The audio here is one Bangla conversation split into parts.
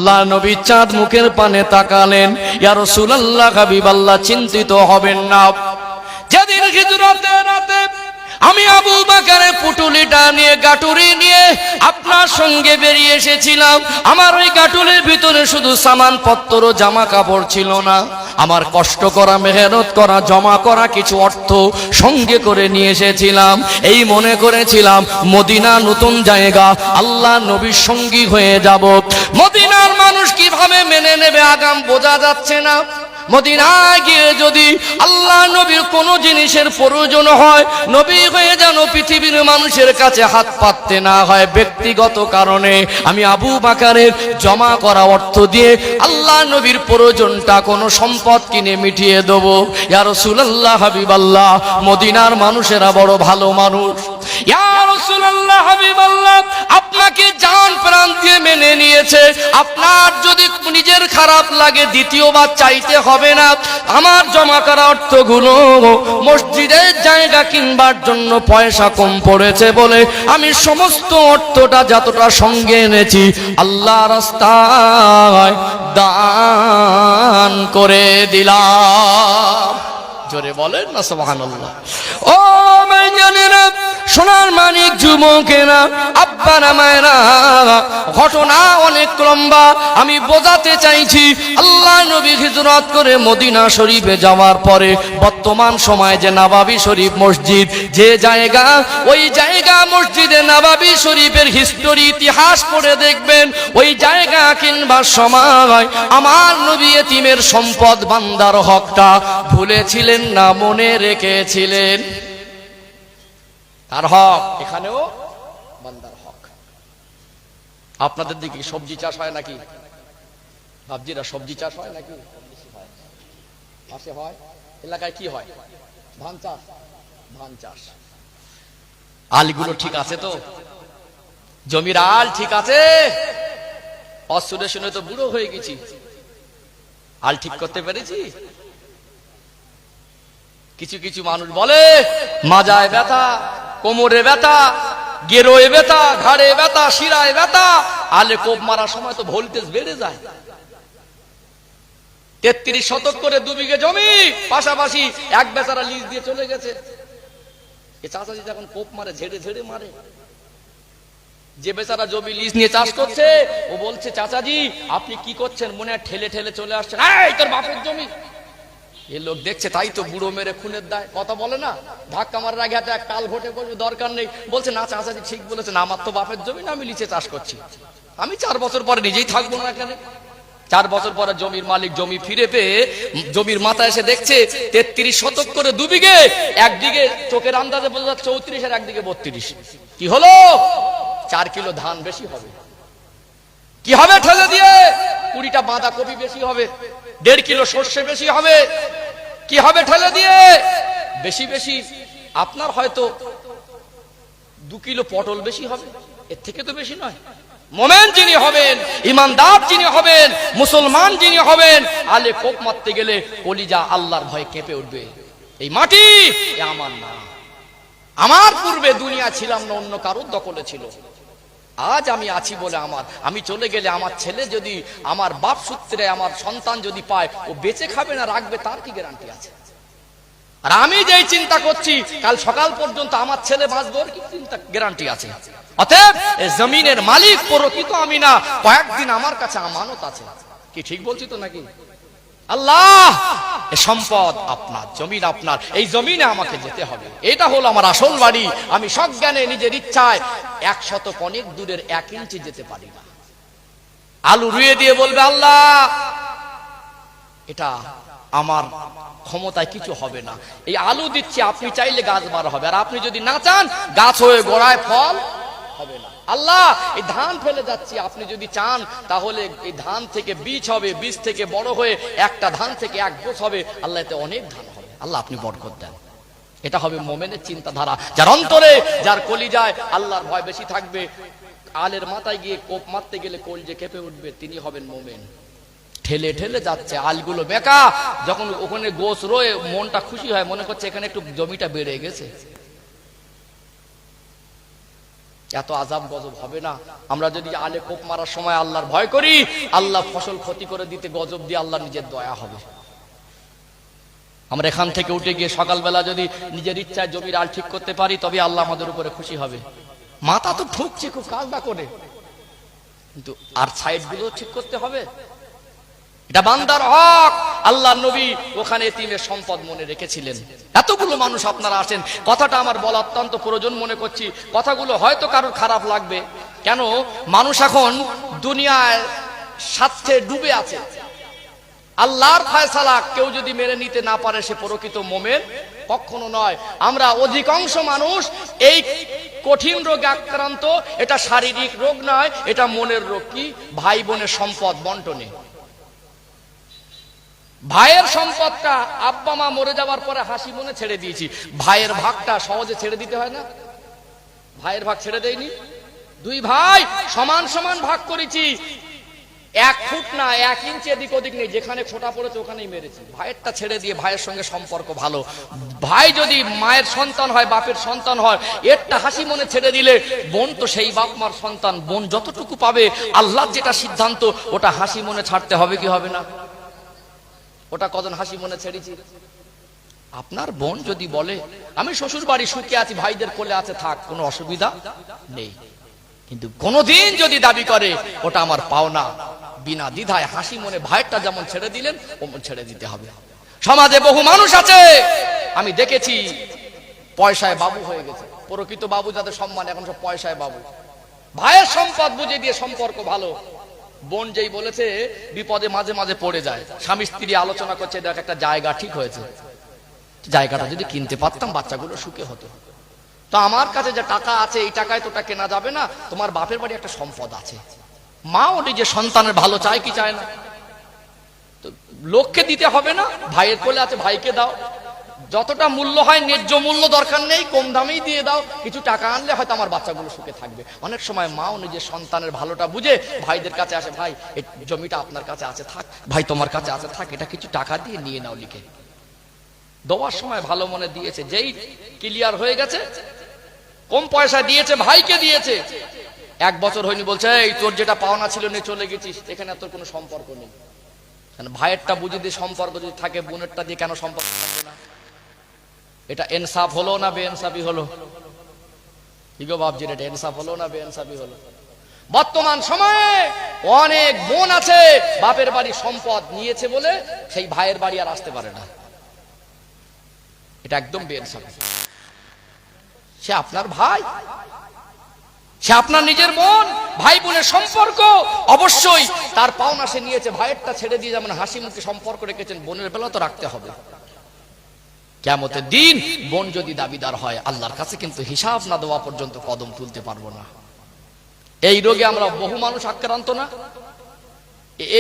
আল্লাহ নবী চাঁদ মুখের পানে তাকালেন, ইয়া রাসূলুল্লাহ হাবিবাল্লাহ চিন্তিত হবেন না, যেদিন হিজরতের রাতে আমি আবু বকরের পুটুলিটা নিয়ে গাটুরি নিয়ে আপনার সঙ্গে বেরিয়ে এসেছিলাম, আমার ওই গাটুলির ভিতরে শুধু সামানপত্র জামা কাপড় ছিল না, আমার কষ্ট করা মেহনত করা জমা করা কিছু অর্থ সঙ্গে করে নিয়ে এসেছিলাম। এই মনে করেছিলাম মদিনা নতুন জায়গা, আল্লাহ নবীর সঙ্গী হয়ে যাব। মদিনার মানুষ কিভাবে মেনে নেবে আগাম বোঝা যাচ্ছে না। মদিনায় গিয়ে যদি আল্লাহ নবীর কোনো জিনিসের প্রয়োজন হয়, নবী হয়ে যেন পৃথিবীর মানুষের কাছে হাত পাততে না হয়। ব্যক্তিগত কারণে আমি আবু বকরের জমা করা অর্থ দিয়ে আল্লাহ নবীর প্রয়োজনটা কোনো সম্পদ কিনে মিটিয়ে দেব। ইয়া রাসূলুল্লাহ হাবিবাল্লাহ, মদিনার মানুষেরা বড় ভালো মানুষ। ইয়া রাসূলুল্লাহ হাবিবাল্লাহ, আপনাকে জান প্রাণ দিয়ে মেনে নিয়েছে। আপনার যদি নিজের খারাপ লাগে দ্বিতীয়বার চাইতে হবে না। আমার জমা করা অর্থগুলো মসজিদের জায়গা কিনবার জন্য পয়সা কম পড়েছে বলে আমি সমস্ত অর্থটা যতটা সঙ্গে এনেছি আল্লাহ রাস্তায় দান করে দিলাম। জোরে বলেন না সুবহানাল্লাহ। ও মাইজানেরা, সোনার মানিক যুবকেরা, আব্বারা মায়েরা, ঘটনা অনেক লম্বা, আমি বোঝাতে চাইছি। আল্লাহ নবী হিজরত করে মদিনা শরীফে যাওয়ার পরে বর্তমান সময়ে যে নবাবী শরীফ মসজিদ, যে জায়গা, ওই জায়গা মসজিদে নবাবী শরীফের হিস্টোরি ইতিহাস পড়ে দেখবেন, ওই জায়গা কিনবার সময় আমার নবী এতিমের সম্পদ বান্দার হকটা ভুলেছিলেন না, মনে রেখেছিলেন। তার হক এখানেও বান্দার হক। আপনাদের দিকে সবজি চাষ হয় নাকি? ভাবজিরা সবজি চাষ হয় নাকি? পাশে হয়, এলাকায় কি হয়? ধান চাষ। ধান চাষ। আলগুলো ঠিক আছে তো? জমির আল ঠিক আছে? অসুরে শুনে তো বুড়ো হয়ে গেছি, আল ঠিক করতে পেরেছি? কিছু কিছু মানুষ বলে মাজায় ব্যথা, কোমরে ব্যথা, গেরোয় ব্যথা, ঘাড়ে ব্যথা, শিরায় ব্যথা, আলে কোপ মারার সময় তো ভোল্টেজ বেড়ে যায়। 33 শতক করে 2 বিঘে জমি, পাশাপাশি এক বেচারা লিজ দিয়ে চলে গেছে। এ চাচাজি যখন কোপ মারে ঝেড়ে ঝেড়ে মারে। যে বেচারা জমি লিজ নিয়ে চাষ করছে ও বলছে, চাচাজি আপনি কি করছেন? মনে হয় ঠেলে ঠেলে চলে আসছেন, এই তোর বাপের জমি। এ লোক দেখছে, তাই তো বুড়ো মেরে খুনের দায় কথা বলে না, ধাক্কা মারার আগে এক টাল ঘটে করবে, দরকার নেই। বলছে না চাচাজি ঠিক বলেছেন, আমার তো বাপের জমি না, আমি লিচে চাষ করছি, আমি 4 বছর পরে নিজেই থাকবো না এখানে। 4 বছর পরে জমির মালিক জমি ফিরে পেয়ে জমির মাথায় এসে দেখছে 33 শতক করে 2 বিঘে, একদিকে চোখের আন্দাজে বোঝা যাচ্ছে 34 আর একদিকে 32। কি হলো? 4 কিলো ধান বেশি হবে। কি হবে ঠেলে দিয়ে? 20টা বাঁধাকপি বেশি হবে, 1.5 কিলো সর্ষে বেশি হবে। কি হবে ঠেলে দিয়ে? বেশি বেশি আপনার হয়তো 2 কিলো পটল বেশি হবে, এর থেকে তো বেশি নয়। মোমেন যিনি হবেন, ইমানদার যিনি হবেন, মুসলমান যিনি হবেন, আলে কোপ মারতে গেলে কলিজা আল্লাহর ভয়ে কেঁপে উঠবে। এই মাটি আমার না, আমার পূর্বে দুনিয়া ছিলাম না, অন্য কারোর দখলে ছিল। আজ আমি আছি বলে আমার, আমি চলে গেলে আমার ছেলে যদি আমার বাপ সূত্রে আমার সন্তান যদি পায়, ও বেঁচে খাবে না রাখবে, তার কি গ্যারান্টি আছে? আর আমি যেই চিন্তা করছি কাল সকাল পর্যন্ত আমার ছেলে বাঁচবে, ওর কি চিন্তা গ্যারান্টি আছে? অতএব এই জমিনের মালিক প্রকৃত আমি না, কয়েকদিন আমার কাছে আমানত আছে। কি ঠিক বলছি তো নাকি? আল্লাহ, এই সম্পদ আপনার, জমিন আপনার, এই জমিনে আমাকে যেতে হবে, এটা হলো আমার আসল বাড়ি। আমি সজ্ঞানে নিজের ইচ্ছায় 100 অনেক দূরের 1 ইঞ্চি যেতে পারি না। আলু রুয়ে দিয়ে বলবে আল্লাহ এটা আমার ক্ষমতায় কিছু হবে না, এই আলু দিচ্ছি, আপনি চাইলে গাছ বার হবে, আর আপনি যদি না চান গাছ হয়ে গোড়ায় ফল হবে না। আল্লাহ এই ধান ফেলে যাচ্ছি, আপনি যদি চান তাহলে এই ধান থেকে বীজ হবে, বীজ থেকে বড় হয়ে একটা ধান থেকে 1 গোছ হবে, আল্লাহ এতে অনেক ধান হবে, আল্লাহ আপনি বরকত দেন। এটা হবে মোমেনের চিন্তাধারা, যার অন্তরে, যার কলিজায় আল্লাহর ভয় বেশি থাকবে। আলের মাথায় গিয়ে কোপ মারতে গেলে কলজে কেঁপে উঠবে, তিনি হবেন মোমেন। ঠেলে ঠেলে যাচ্ছে, আলগুলো বেকা, যখন ওখানে গোছ রয়ে মনটা খুশি হয়, মনে করছে এখানে একটু জমিটা বেড়ে গেছে। এত আযাব গজব হবে না? আমরা যদি আলে কোপ মারার সময় আল্লাহর ভয় করি, আল্লাহ ফসল ক্ষতি করে দিতে গজব দিয়ে আল্লাহ নিজের দয়া হবে। আমরা এখান থেকে উঠে গিয়ে সকালবেলা যদি নিজের ইচ্ছায় জমির আল ঠিক করতে পারি, তবে আল্লাহ আমাদের উপরে খুশি হবে। মাথা তো ঠুকছে খুব কাজটা করে, কিন্তু আর সাইড গুলো ঠিক করতে হবে। এটা বান্দার হক। আল্লাহর নবী ওখানে এতিমের সম্পদ মনে রেখেছিলেন। এতগুলো মানুষ আপনারা আসেন, কথাটা আমার বলা অত্যন্ত প্রয়োজন মনে করছি। কথাগুলো হয়তো কারোর খারাপ লাগবে, কেন মানুষ এখন দুনিয়ায় স্বার্থে ডুবে আছে। আল্লাহর ফয়সালা কেউ যদি মেনে নিতে না পারে, সে প্রকৃত মুমিন কখনো নয়। আমরা অধিকাংশ মানুষ এই কঠিন রোগে আক্রান্ত। এটা শারীরিক রোগ নয়, এটা মনের রোগ। কি? ভাই বোনের সম্পদ বন্টনে। ভাইয়ের সম্পদটা আব্বা মা মরে যাওয়ার পরে হাসি মনে ছেড়ে দিয়েছি, ভাইয়ের ভাগটা সহজে ছেড়ে দিতে হয় না? ভাইয়ের ভাগ ছেড়ে দেয়নি। দুই ভাই সমান সমান ভাগ করেছি, 1 ফুট না 1 ইঞ্চি এদিক ওদিক নেই, যেখানে খোঁটা পড়েছে ওখানেই মেরেছি। ভাইয়েরটা ছেড়ে দিয়ে ভাইয়ের সঙ্গে সম্পর্ক ভালো। ভাই যদি মায়ের সন্তান হয়, বাপের সন্তান হয়, এরটা হাসি মনে ছেড়ে দিলে বোন তো সেই বাপ মার সন্তান, বোন যতটুকু পাবে আল্লাহর যেটা সিদ্ধান্ত, ওটা হাসি মনে ছাড়তে হবে কি হবে না? ওটা কজন হাসি মনে ছেড়েছি? আপনার বোন যদি বলে আমি শ্বশুর বাড়ি সুখে আছি, ভাইদের কোলে আছে, থাক, কোনো অসুবিধা নেই। কিন্তু কোনদিন যদি দাবি করে ওটা আমার পাওনা, বিনা দ্বিধায় হাসি মনে ভাইটা যেমন ছেড়ে দিলেন ওমন ছেড়ে দিতে হবে। সমাজে বহু মানুষ আছে আমি দেখেছি, পয়সায় বাবু হয়ে গেছে। প্রকৃত বাবু যাদের সম্মান, এখন সব পয়সায় বাবু। ভাইয়ের সম্পদ বুঝে দিয়ে সম্পর্ক ভালো। বোন যেই বলেছে বিপদে মাঝে মাঝে পড়ে যায়, স্বামী স্ত্রী আলোচনা করছে, দেখ একটা জায়গা ঠিক হয়েছে, জায়গাটা যদি কিনতে পারতাম বাচ্চাগুলো সুখে হতো। তো আমার কাছে যে টাকা আছে, এই টাকায় তোটা কেনা যাবে না, তোমার বাপের বাড়ি একটা সম্পদ আছে। মাও নিজের সন্তানের ভালো চায় কি চায় না? তো লোককে দিতে হবে না, ভাইয়ের কোলে আছে ভাইকে দাও। যতটা মূল্য হয় ন্যায্য মূল্য দরকার নেই, কম দামেই দিয়ে দাও। কিছু টাকা আনলে হয়তো আমার বাচ্চাগুলো সুখে থাকবে। অনেক সময় মাও নিজের সন্তানের ভালোটা বুঝে ভাইদের কাছে আসে, ভাই এই জমিটা আপনার কাছে আছে থাক, ভাই তোমার কাছে আছে থাক, এটা কিছু টাকা দিয়ে নিয়ে নাও লিখে। দেওয়ার সময় ভালো মনে দিয়েছে, যেই ক্লিয়ার হয়ে গেছে, কম পয়সা দিয়েছে, ভাইকে দিয়েছে, 1 বছর হয়নি, বলছে এই তোর যেটা পাওনা ছিল নিয়ে চলে গেছিস, এখানে তোর কোনো সম্পর্ক নেই। ভাইয়েরটা বুঝে দিয়ে সম্পর্ক যদি থাকে, বোনেরটা দিয়ে কেন সম্পর্ক থাকবে না? এটা ইনসাফ হলো না বেইনসাফি হলো? কি গো বাপজি, এটা ইনসাফ হলো না বেইনসাফি হলো? বর্তমান সময়ে অনেক বোন আছে বাপের বাড়ি সম্পদ নিয়েছে বলে সেই ভাইয়ের বাড়ি আর আসতে পারে না। এটা একদম বেইনসাফি। সে আপনার ভাই, সে আপনার নিজের বোন। ভাই বোনের সম্পর্ক অবশ্যই তার পাওনা সে নিয়েছে, ভাইয়েরটা ছেড়ে দিয়ে যেমন হাসি মুখে সম্পর্ক রেখেছেন, বোনের বেলা তো রাখতে হবে। কিয়ামতের দিন বোন যদি দাবিদার হয়, আল্লাহর কাছে কিন্তু হিসাব না দেওয়া পর্যন্ত কদম তুলতে পারবো না। এই রোগে আমরা বহু মানুষ আক্রান্ত না?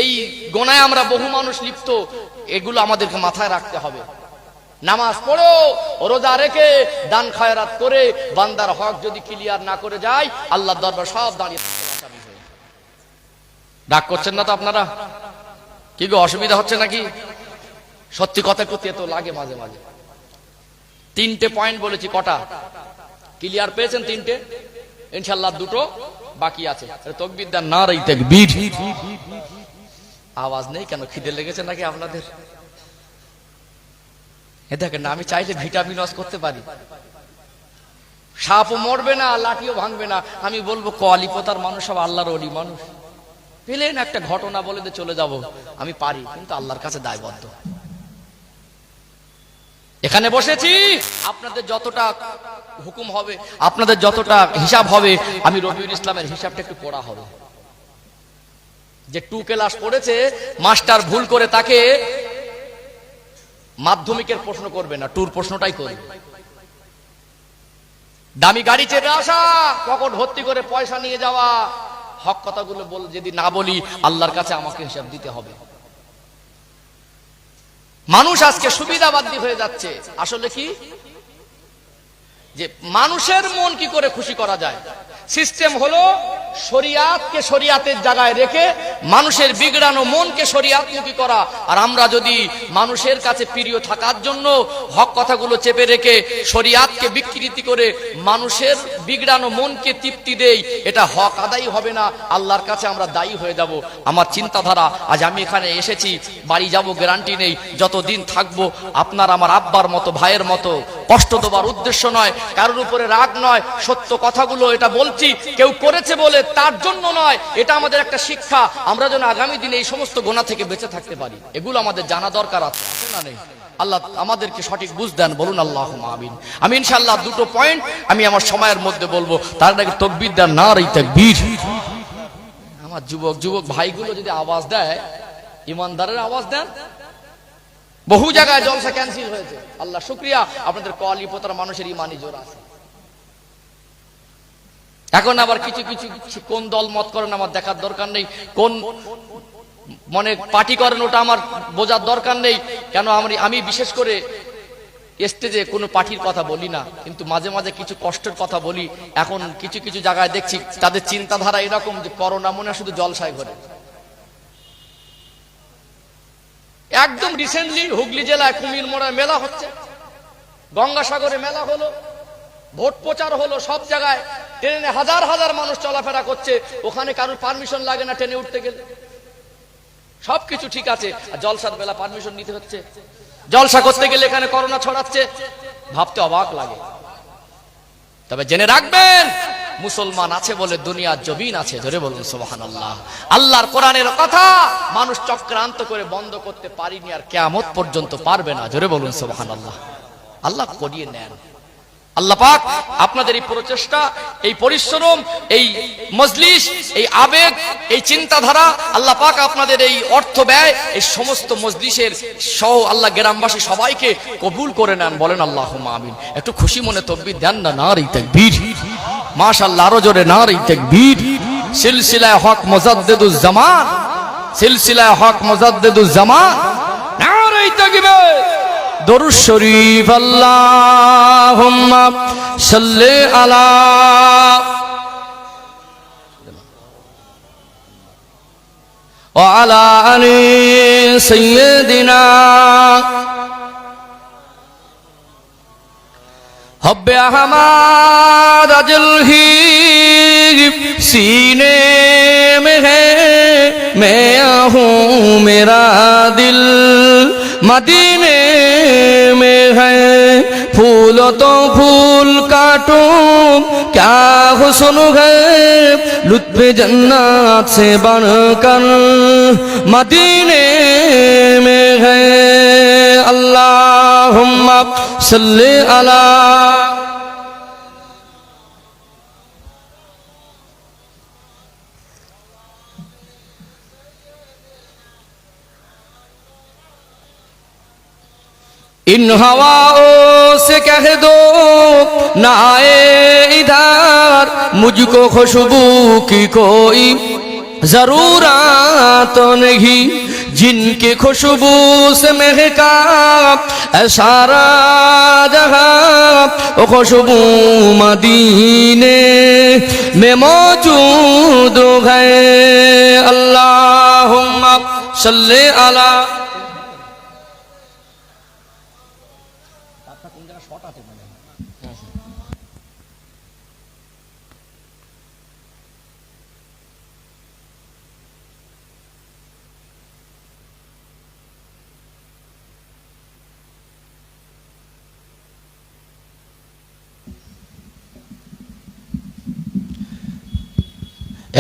এই গোনায় আমরা বহু মানুষ লিপ্ত। এগুলো আমাদেরকে মাথায় রাখতে হবে। নামাজ পড়ো, রোজা রেখে, দান খয়রাত করে, বান্দার হক যদি ক্লিয়ার না করে যায়, আল্লাহর দরবার সব দাঁড়িয়ে থাকবে। রাগ করছেন না তো আপনারা? কি গো, অসুবিধা হচ্ছে নাকি? সত্যি কথা করতে তো লাগে মাঝে মাঝে। 3টে পয়েন্ট বলেছি, কটা ক্লিয়ার পেয়েছেন? 3টে, ইনশাআল্লাহ 2টো বাকি আছে। তাকবীর দেন, নারে তাকবীর। আওয়াজ নেই কেন? খিদে লেগেছে নাকি আপনাদের? এ দেখেন না, আমি চাইলে ভিটামিন লস করতে পারি, সাপও মরবে না, লাঠিও ভাঙবে না। আমি বলবো কলিপতার মানুষ সব আল্লাহর ওলি মানুষ, পেলেন একটা ঘটনা বলে দিয়ে চলে যাব, আমি পারি, কিন্তু আল্লাহর কাছে দায়বদ্ধ। এখানে বসেছি, আপনাদের যতটা হুকুম হবে, আপনাদের যতটা হিসাব হবে, আমি রবিউল ইসলামের হিসাবটা একটু পড়া হবে। যে 2 ক্লাস পড়েছে, মাস্টার ভুল করে তাকে মাধ্যমিকের প্রশ্ন করবে না, 2 প্রশ্নটাই করবে। দামি গাড়ি চেপে আসা, পকেট ভর্তি করে পয়সা নিয়ে যাওয়া, হক কথাগুলো বল, যদি না বলি আল্লাহর কাছে আমাকে হিসাব দিতে হবে। মানুষ আজকে সুবিধাবাদী হয়ে যাচ্ছে। আসলে কি, যে মানুষের মন কি করে খুশি করা যায়, সিস্টেম হলো শরিয়াতকে শরিয়াতের জায়গায় রেখে মানুষের বিগড়ানো মনকে শরিয়াতমুখী করা। আর আমরা যদি মানুষের কাছে প্রিয় থাকার জন্য হক কথাগুলো চেপে রেখে শরিয়াতকে বিকৃতি করে মানুষের বিগড়ানো মনকে তৃপ্তি দেই, এটা হক আদায় হবে না, আল্লাহর কাছে আমরা দায়ী হয়ে যাব। আমার চিন্তাধারা, আজ আমি এখানে এসেছি, বাড়ি যাব গ্যারান্টি নেই, যতদিন থাকবো আপনার আমার আব্বার মতো ভাইয়ের মতো, কষ্ট দেবার উদ্দেশ্য নয়, কারোর উপরে রাগ নয়, সত্য কথাগুলো এটা বলছি, কেউ করেছে বলে তার জন্য নয়, এটা আমাদের একটা শিক্ষা, আমরা যেন আগামী দিনে এই সমস্ত গোনা থেকে বেঁচে থাকতে পারি, এগুলো আমাদের জানা দরকার আছে না নেই? আল্লাহ আমাদেরকে সঠিক বুঝ দেন, বলুন আল্লাহুম্মা আমিন। আমি ইনশাআল্লাহ দুটো পয়েন্ট আমি আমার সময়ের মধ্যে বলবো, তার আগে তাকবীর দেন, নারে তাকবীর। আমার যুবক ভাইগুলো যদি আওয়াজ দেয়, ইমানদারের আওয়াজ দেন। বহু জায়গায় জলসা ক্যান্সেল হয়েছে, আল্লাহ শুকরিয়া, আপনাদের কলিপতার মানুষের ইমানি জোর আছে। এখন আবার কিছু কোন দল মত করেন আমার দেখার দরকার নেই, কোন মনে পার্টি করেন ওটা আমার বোঝার দরকার নেই। কেন আমি বিশেষ করে স্টেজে কোনো পার্টির কথা বলি না, কিন্তু মাঝে মাঝে কিছু কষ্টের কথা বলি। এখন কিছু জায়গায় দেখছি তাদের চিন্তাধারা এরকম যে করোনা মনে শুধু জলসায় ঘরে। একদম রিসেন্টলি হুগলি জেলায় কুমির মোড়ায় মেলা হচ্ছে, গঙ্গাসাগরে মেলা হলো, ভোট প্রচার হলো, সব জায়গায় ট্রেনে হাজার হাজার মানুষ চলাফেরা করছে, ওখানে কারোর পারমিশন লাগে না ট্রেনে উঠতে গেলে, সবকিছু ঠিক আছে। আর জলসার বেলা পারমিশন নিতে হচ্ছে, জলসা করতে গেলে এখানে করোনা ছড়াচ্ছে, ভাবতে অবাক লাগে। তবে জেনে রাখবেন, মুসলমান আছে বলে দুনিয়ার জমিন আছে, ধরে বলুন সুবহানাল্লাহ। আল্লাহর কোরআনের কথা মানুষ চক্রান্ত করে বন্ধ করতে পারিনি, আর কিয়ামত পর্যন্ত পারবে না, ধরে বলুন সুবহানাল্লাহ। আল্লাহ করিয়ে নেন। আল্লাহ পাক আপনাদের এই প্রচেষ্টা, এই পরিশ্রম, এই মজলিস, এই আবেগ, এই চিন্তাধারা, আল্লাহ পাক আপনাদের এই অর্থ ব্যয়, এই সমস্ত মজলিসের সহ আল্লাহ গ্রামবাসী সবাইকে কবুল করে নেন, বলেন আল্লাহুম্মা আমিন। একটু খুশি মনে তাকবীর দেন না, নারে তাকবীর, মাশাআল্লাহ, আরো জোরে নারে তাকবীর। সিলসিলায়ে হক মুজাদ্দিদুজ জামান, সিলসিলায়ে হক মুজাদ্দিদুজ জামান, নারে তাকবীর। দরুদ শরীফ, আল্লাহুম্মা সাল্লি আলা ওয়া আলা আলি সাইয়্যিদিনা हब्बे अहमद अजल ही सीने में है, मैं हूँ मेरा दिल मदीने में है, फूलो तो फूल काटूं क्या हुस्न है, लुत्फ जन्नत से बनकर मदीने में है, अल्लाहुम्मा सल्ली अला। इन हवाओं से कह दो ना आए इधर, मुझको खुशबू की कोई जरूरत नहीं, जिनकी खुशबू से महका सारा जहां, खुशबू मदीने में मौजूद है, अल्लाहुम्मा सल्ली अला।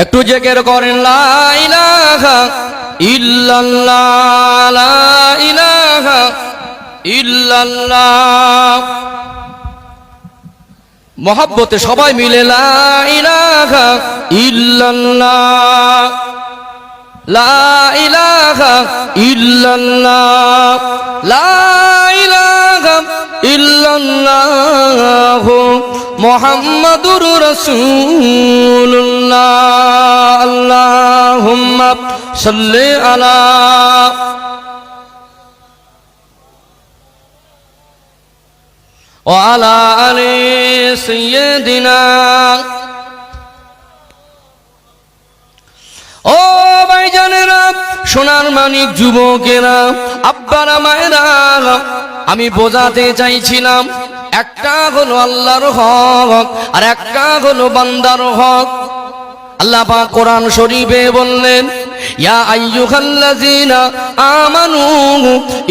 একটু জিকির করেন, লা ইলাহা ইল্লাল্লাহ, লা ইলাহা ইল্লাল্লাহ। মহব্বতে সবাই মিলে লা ইলাহা ইল্লাল্লাহ, লা ইলাহা ইল্লাল্লাহ, লা ইলাহা ইল্লাল্লাহ, মুহাম্মাদুর রাসূলুল্লাহ, আল্লাহুম্মা সাল্লি আলা ওয়া আলা আলি সাইয়্যিদিনা সোনার মানিক যুবকেরা, আব্বারা, মায়েরা, আমি বোঝাতে চাইছিলাম একটা হলো আল্লাহর হক আর একটা হলো বান্দার হক। আল্লাহ পাক কোরআন শরীফে বললেন, ইয়া আইয়ুহাল্লাযীনা আমানু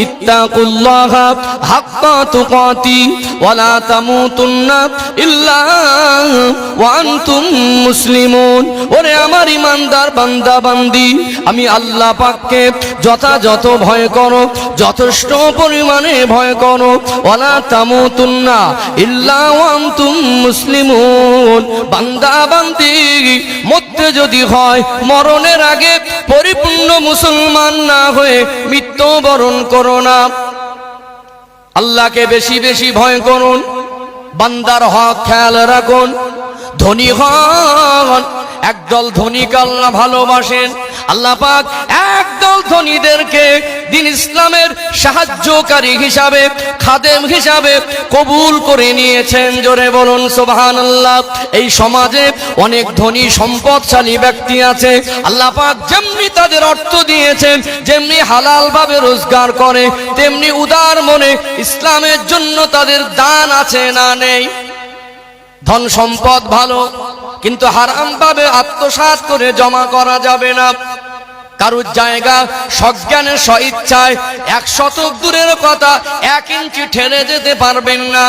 ইত্তাকুল্লাহা হাক্কা তুকাতি ওয়া লা তামুতুন্না ইল্লা ওয়া আনতুম মুসলিমুন। ওরে আমার ঈমানদার বান্দা বান্দি, আমি আল্লাহ পাককে যথাযথ ভয় করো, যথেষ্ট পরিমাণে ভয় করো। ওয়া লা তামুতুন্না ইল্লা ওয়া আনতুম মুসলিমুন। বান্দা বান্দি মধ্যে যদি হয় মরণের আগে পরিপূর্ণ মুসলমান না হয়ে মৃত্যুবরণ করো না। আল্লাহকে বেশি বেশি ভয় করুন, বান্দার হক খেয়াল রাখুন। ধনী হন, একদল ধনীকে আল্লাহ ভালোবাসেন। আল্লাহ পাক একদল ধনীদেরকে দিন ইসলামের সাহায্যকারী হিসাবে, খাদেম হিসাবে কবুল করে নিয়েছেন। জোরে বলুন সুবহানাল্লাহ। এই সমাজে অনেক ধনী সম্পদশালী ব্যক্তি আছে, আল্লাহ পাক যেমনি তাদের অর্থ দিয়েছেন, যেমনি হালাল ভাবে রোজগার করে, তেমনি উদার মনে ইসলামের জন্য তাদের দান আছে না নেই? ধন সম্পদ ভালো, কিন্তু হারাম ভাবে আত্মসাৎ করে জমা করা যাবে না। কারুর জায়গা সজ্ঞানে স্বইচ্ছায় 1 শতক দূরের কথা 1 ইঞ্চি ঠেলে যেতে পারবেন না।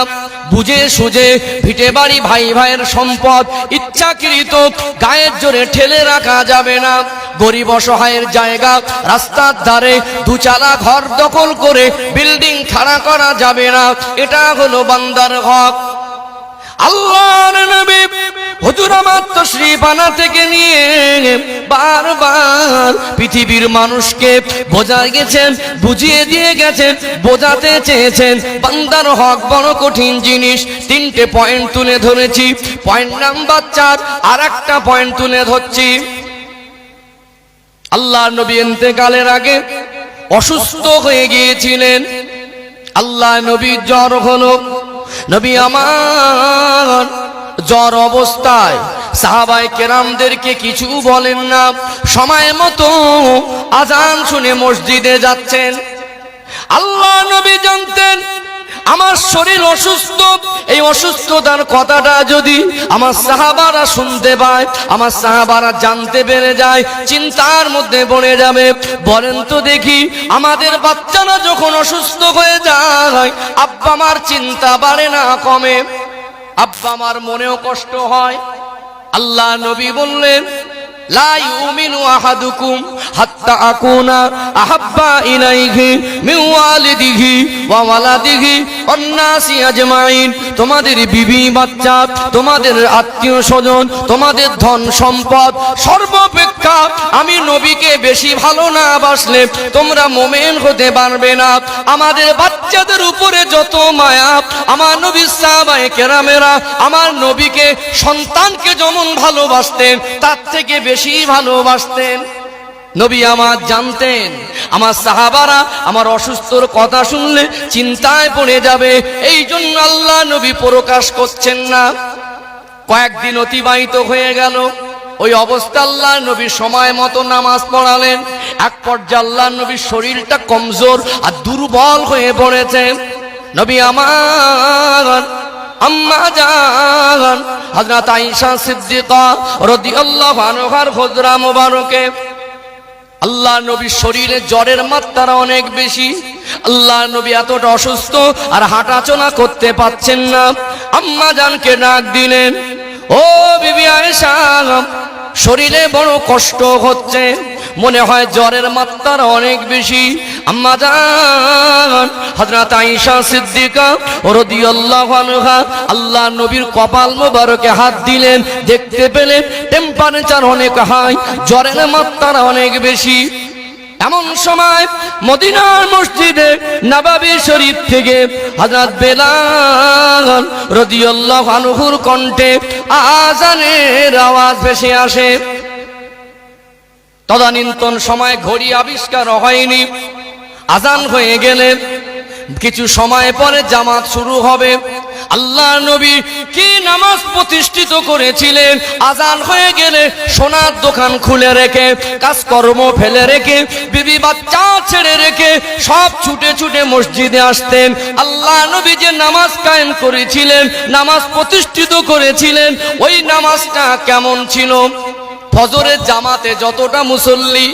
বুঝে সুঝে ভিটে বাড়ি ভাই ভাইয়ের সম্পদ ইচ্ছাকৃত গায়ের জোরে ঠেলে রাখা যাবে না। গরিব অসহায়ের জায়গা রাস্তার ধারে 2 চালা ঘর দখল করে বিল্ডিং খাড়া করা যাবে না। এটা হলো বান্দার হক। আল্লাহর নবী হুজুর আমার তশরীফ আনা থেকে নিয়ে বারবার পৃথিবীর মানুষকে বোঝায় গেছেন, বুঝিয়ে দিয়ে গেছেন, বোঝাতে চেয়েছেন বান্দার হক বড় কঠিন জিনিস। 3টে পয়েন্ট তুলে ধরেছি। পয়েন্ট নাম্বার 4 আর একটা পয়েন্ট তুলে ধরছি। আল্লাহ নবী ইন্তেকালের আগে অসুস্থ হয়ে গিয়েছিলেন। আল্লাহ নবীর জ্বর হলো। নবী আমার জ্বর অবস্থায় সাহাবায়ে কেরামদেরকে কিছু বলেন না, সময় মতো আজান শুনে মসজিদে যাচ্ছেন। আল্লাহ নবী জানতেন আমার শরীর অসুস্থ, এই অসুস্থতার কথাটা যদি আমার সাহাবারা শুনতে পায়, আমার সাহাবারা জানতে পেরে যায়, চিন্তার মধ্যে পড়ে যাবে। বলেন তো দেখি, আমাদের বাচ্চারা যখন অসুস্থ হয়ে যায়, আব্বা আমার চিন্তা বাড়ে না কমে? আব্বা আমার মনেও কষ্ট হয়। আল্লাহ নবী বললেন, লা ইউমিনু আহাদুকুম হাত্তা আকুনা আহাব্বা ইলাইহি মিন ওয়ালিদিহি ওয়া ওয়ালাদিহি ওয়ান নাসি আজমাইন। তোমাদের বিবি বাচ্চা, তোমাদের আত্মীয় স্বজন, তোমাদের ধন সম্পদ সর্বাপেক্ষা আমি নবীকে বেশি ভালো না বাসলে তোমরা মুমিন হতে পারবে না। আমাদের বাচ্চাদের উপরে যত মায়া, আমার নবী সাহাবায়ে কেরামেরা আমার নবীকে সন্তানকে যেমন ভালোবাসতেন তার থেকে বেশি ভালোবাসতেন। নবী আমার জানতেন আমার সাহাবারা আমার অসুস্থর কথা শুনলে চিন্তায় পড়ে যাবে, এই জন্য আল্লাহ নবী প্রকাশ করছেন না। কয়েকদিন অতিবাহিত হয়ে গেল, ওই অবস্থা আল্লাহ নবী সময় মতো নামাজ পড়ালেন। এক পর্যায়ে আল্লাহ নবীর শরীরটা কমজোর আর দুর্বল হয়ে পড়েছে। নবী আমার আম্মা জান হযরত আয়েশা সিদ্দিকা রাদিয়াল্লাহু আনহার হুজরা মুবারকে আল্লাহ নবীর শরীরে জ্বরের মাত্রা অনেক বেশি। আল্লাহ নবী এতটা অসুস্থ আর হাঁটাচলা করতে পারছেন না। আম্মা জানকে ডাক দিলেন, ও বিবি আয়েশা, শরীরে বড় কষ্ট হচ্ছে, মনে হয় জ্বরের মাত্রা অনেক বেশি। আম্মা জান হযরত আয়েশা সিদ্দিকা রাদিয়াল্লাহু আনহা আল্লাহ নবীর কপাল মোবারকে হাত দিলেন, দেখতে পেলেন টেম্পারেচার অনেক হাই, জ্বরের মাত্রা অনেক বেশি। এমন সময় মদিনার মসজিদে নববী শরীফ থেকে হযরত বেলাল রাদিয়াল্লাহু আনহুর কণ্ঠে আযানের আওয়াজ ভেসে আসে। তদানীন্তন সময় ঘড়ি আবিষ্কার হয়নি। আজান হয়ে গেলে কিছু সময় পরে জামাত শুরু হবে। আল্লাহ নবী কি নামাজ প্রতিষ্ঠিত করেছিলেন? আজান হয়ে গেলে সোনার দোকান খুলে রেখে, কাজকর্ম ফেলে রেখে, বিবি বাচ্চা ছেড়ে রেখে সব ছুটে ছুটে মসজিদে আসতেন। আল্লাহ নবী যে নামাজ কায়েম করেছিলেন, নামাজ প্রতিষ্ঠিত করেছিলেন, ওই নামাজটা কেমন ছিল? ফজরের জামাতে যতটা মুসল্লি,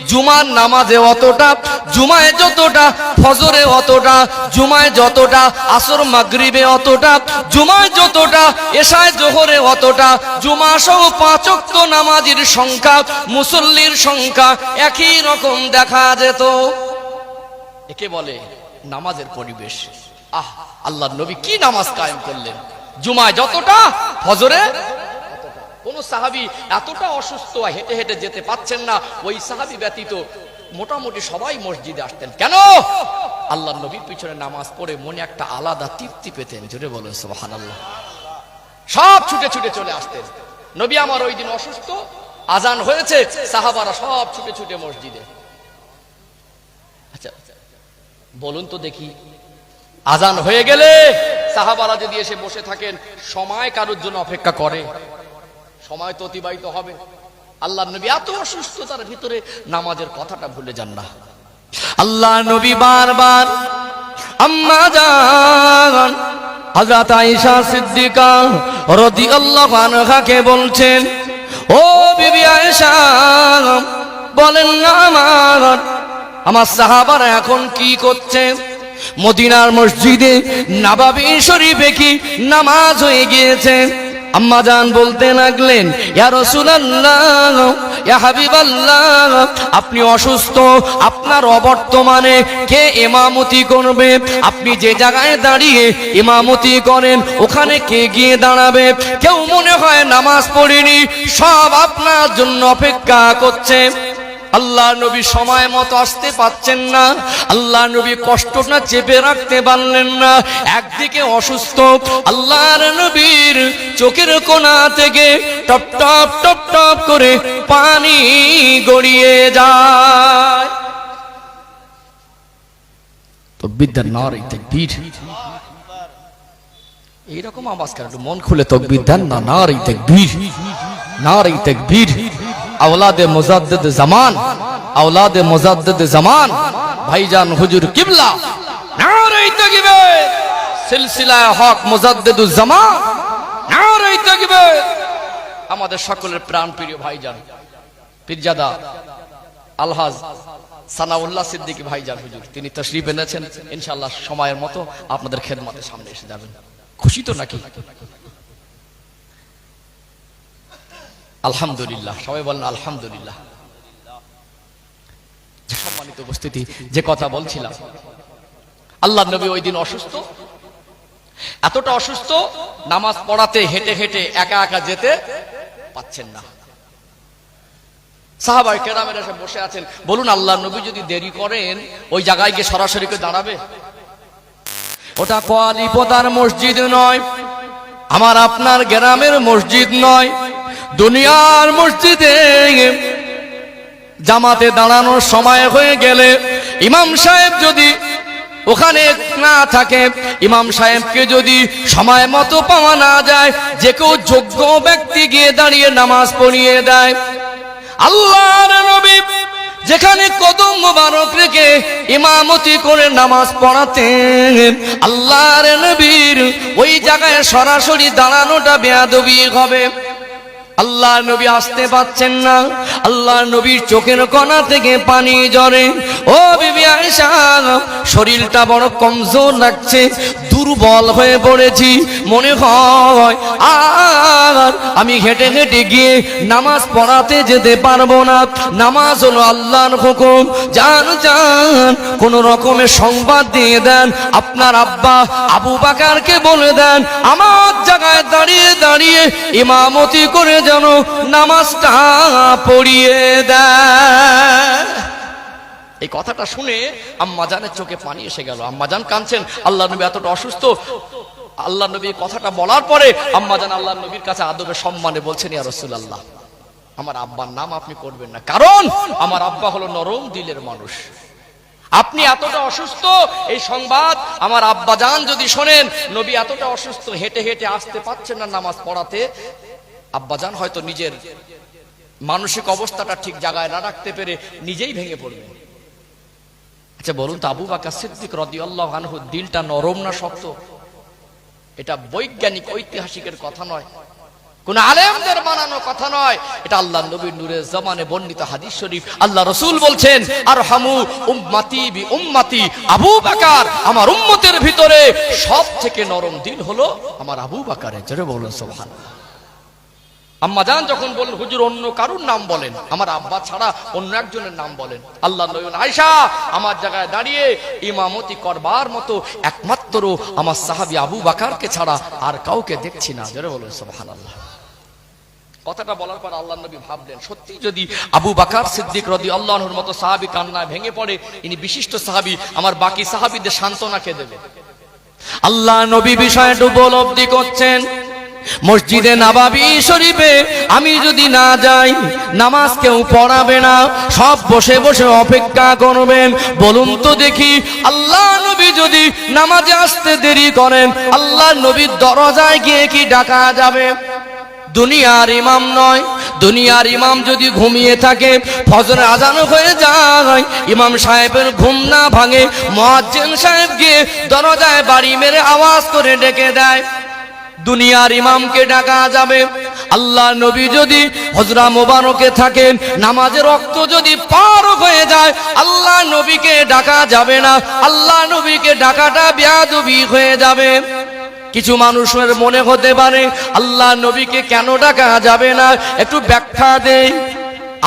জুমার নামাজে অতটা, জুমায় যতটা, ফজরে অতটা, জুমায় যতটা, আসর মাগরিবে অতটা, জুমায় যতটা, এশায় জোহরে অতটা, জুমা সহ 5 ওয়াক্ত নামাজের সংখ্যা, মুসল্লির সংখ্যা একই রকম দেখা যেত। একে বলে নামাজের পরিবেশ। আল্লাহর নবী কি নামাজ কায়েম করলেন! জুমায় যতটা, ফজরে কোন সাহাবী এতটা অসুস্থ, হেঁটে হেঁটে যেতে পাচ্ছেন না, ওই সাহাবী ব্যতীত মোটামুটি সবাই মসজিদে আসতেন। কেন? আল্লাহর নবীর পিছনে নামাজ পড়ে মনে একটা আলাদা তৃপ্তি পেতেন। জোরে বলেন সুবহানাল্লাহ। সব ছুটে ছুটে চলে আসতেন। নবী আমার ওই দিন অসুস্থ, আজান হয়েছে, সাহাবারা সব ছুটে ছুটে মসজিদে। আচ্ছা বলুন তো দেখি, আজান হয়ে গেলে সাহাবারা যদি এসে বসে থাকেন, সময় কারোর জন্য অপেক্ষা করে? সময় তো অতিবাহিত হবে। আল্লাহর নবী এত অসুস্থতার ভিতরে নামাজের কথাটা ভুলে যান না। আল্লাহ নবী বারবার আম্মা জান হযরত আয়েশা সিদ্দিকা রাদিয়াল্লাহু আনহাকে বলছেন, ও বিবি আয়েশা, বলেন না আমার সাহাবারা এখন কি করছে? মদিনার মসজিদে নববী শরীফে কি নামাজ হয়ে গিয়েছে? আম্মা জান বলতে লাগলেন, ইয়া রাসূলুল্লাহ, ইয়া হাবিবাল্লাহ, আপনি অসুস্থ, আপনার অবর্তমানে কে ইমামতি করবে? আপনি যে জায়গায় দাঁড়িয়ে ইমামতি করেন, ওখানে কে গিয়ে দাঁড়াবে? কেউ মনে হয় নামাজ পড়েনি, সব আপনার জন্য অপেক্ষা করছে। আল্লাহ নবী সময় মতো আসতে পাচ্ছেন না। আল্লাহ নবী কষ্টটা চেপে রাখতে পারলেন না। একদিকে অসুস্থ, আল্লাহর নবীর চোখের কোণা থেকে টপ টপ টপ টপ করে পানি গড়িয়ে যায়। তাকবীর, নারে তাকবীর। এইরকম আওয়াজ করে, মন খুলে তাকবীর দেন না। নারে তাকবীর, নারে তাকবীর। औलादे मुजद्दिद ज़मान, औलादे मुजद्दिद ज़मान, भाईजान हुजूर किबला, नारे तकबीर। सिलसिला हक मुजद्दिदुज ज़मान, नारे तकबीर। আমাদের সকলের প্রাণপ্রিয় ভাইজান পীরজাদা আলহাজ সানাউল্লাহ সিদ্দিকী ভাইজান হুজুর, তিনি তাশরীফ এনেছেন। ইনশাআল্লাহ সময়ের মতো আপনাদের খেদমতের সামনে এসে যাবেন। খুশি তো নাকি? আলহামদুলিল্লাহ, সবাই বলেন আলহামদুলিল্লাহ। সম্মানিত উপস্থিতি, যে কথা বলছিলাম, আল্লাহর নবী ওই দিন অসুস্থ, এতটা অসুস্থ, নামাজ পড়াতে হেঁটে হেঁটে একা একা যেতে পাচ্ছেন না। সাহাবায়ে কেরামের এসে বসে আছেন। বলুন, আল্লাহর নবী যদি দেরি করেন, ওই জায়গায় গিয়ে সরাসরি করে দাঁড়াবে? ওটা কোয়ালিপদার মসজিদ নয়, আমার আপনার গ্রামের মসজিদ নয়, দুনিয়ার মসজিদে জামাতে দাঁড়ানোর সময় হয়ে গেলে ইমাম সাহেব যদি ওখানে না থাকে, ইমাম সাহেবকে যদি সময় মতো পাওয়া না যায়, যে কেউ যোগ্য ব্যক্তি গিয়ে দাঁড়িয়ে নামাজ পড়িয়ে দেয়। আল্লাহর নবী যেখানে কদম মোবারক রেখে ইমামতি করে নামাজ পড়াতেন, আল্লাহর নবীর ওই জায়গায় সরাসরি দাঁড়ানোটা বেয়াদবি হবে। আল্লাহ নবী আসতে পাচ্ছেন না, আল্লাহ নবীর চোখের কোণা থেকে পানি ঝরে। ও বিবি আয়েশা, শরীরটা বড় কমজোর লাগছে, দুর্বল হয়ে পড়েছি, মনে হয় আর আমি হেঁটে হেঁটে গিয়ে নামাজ পড়াতে যেতে পারবো না। নামাজ হলো আল্লাহর হুকুম। জান জান কোন রকমের সংবাদ দিয়ে দেন, আপনার আব্বা আবু বকরকে বলে দেন, আমার জায়গায় দাঁড়িয়ে দাঁড়িয়ে ইমামতি করে যেন নামাজটা পড়িয়ে দেয়। এই কথাটা শুনে আম্মা জানের চোখে পানি এসে গেল। আম্মা জান কাঁদছেন, আল্লাহ নবী এতটা অসুস্থ। আল্লাহ নবী কথাটা বলার পরে আম্মা জান আল্লাহ নবীর কাছে আদবে সম্মানে বলছেন, ইয়া রাসূলুল্লাহ, আমার আব্বার নাম আপনি করবেন না, কারণ আমার আব্বা হলো নরম দিলের মানুষ, আপনি এতটা অসুস্থ, এই সংবাদ আমার আব্বাজান যদি শোনেন নবী এতটা অসুস্থ, হেঁটে হেঁটে আসতে পারছেন না নামাজ পড়াতে, আব্বাজান হয়তো নিজের মানসিক অবস্থাটা ঠিক জায়গায় না রাখতে পেরে নিজেই ভেঙে পড়বে। আচ্ছা বলুন তো, আবু বকর সিদ্দিক রাদিয়াল্লাহু আনহু দিলটা নরম না শক্ত? এটা বৈজ্ঞানিক ঐতিহাসিকের কথা নয়, কোন আলেমদের বানানো কথা নয়, এটা আল্লাহর নবীর নূরে জামানে বর্ণিত হাদিস শরীফ। আল্লাহ রাসূল বলছেন, আরহামু উম্মতি বি উম্মতি, আবু বকর আমার উম্মতের ভিতরে সবথেকে নরম দিল হলো আমার আবু বকরের। জোরে বলুন সুবহানাল্লাহ। আম্মাজান যখন বলেন হুজুর অন্য কারুর নাম বলেন, আমার আব্বা ছাড়া অন্য একজনের নাম বলেন, আল্লাহ নবী আয়েশা আমার জায়গায় দাঁড়িয়ে ইমামতি করবার মতো একমাত্র আমার সাহাবী আবু বকরকে ছাড়া আর কাউকে দেখছি না। জোরে বলুন সুবহানাল্লাহ। কথাটা বলার পর আল্লাহ নবী ভাবলেন, সত্যি যদি আবু বকর সিদ্দিক রাদিয়াল্লাহু আনহুর মতো সাহাবী কান্নায় ভেঙে পড়ে, ইনি বিশিষ্ট সাহাবী, আমার বাকি সাহাবীদের সান্ত্বনা কে দেবে? আল্লাহ নবী বিষয়টা উপলব্ধি করছেন। মসজিদে নববী শরীফে আমি যদি না যাই, নামাজ কেউ পড়াবে না, সব বসে বসে অপেক্ষা করবেন। বলুন তো দেখি, আল্লাহ নবী যদি নামাজে আসতে দেরি করেন, আল্লাহ নবীর দরজায় গিয়ে কি ডাকা যাবে? দুনিয়ার ইমাম নয়, দুনিয়ার ইমাম যদি ঘুমিয়ে থাকে, ফজরের আজান হয়ে যায়, ইমাম সাহেবের ঘুম না ভাঙে, মুয়াজ্জিন সাহেব গিয়ে দরজায় বাড়ি মেরে আওয়াজ করে ডেকে দেয়, দুনিয়ার ইমামকে ডাকা যাবে। আল্লাহ নবী যদি হজরা মোবারকে থাকেন, নামাজের রক্ত যদি পার হয়ে যায়, আল্লাহ নবীকে ডাকা যাবে না, আল্লাহ নবীকে ডাকাটা বেয়াদবি হয়ে যাবে। কিছু মানুষের মনে হতে পারে আল্লাহ নবীকে কেন ডাকা যাবে না, একটু ব্যাখ্যা দেই।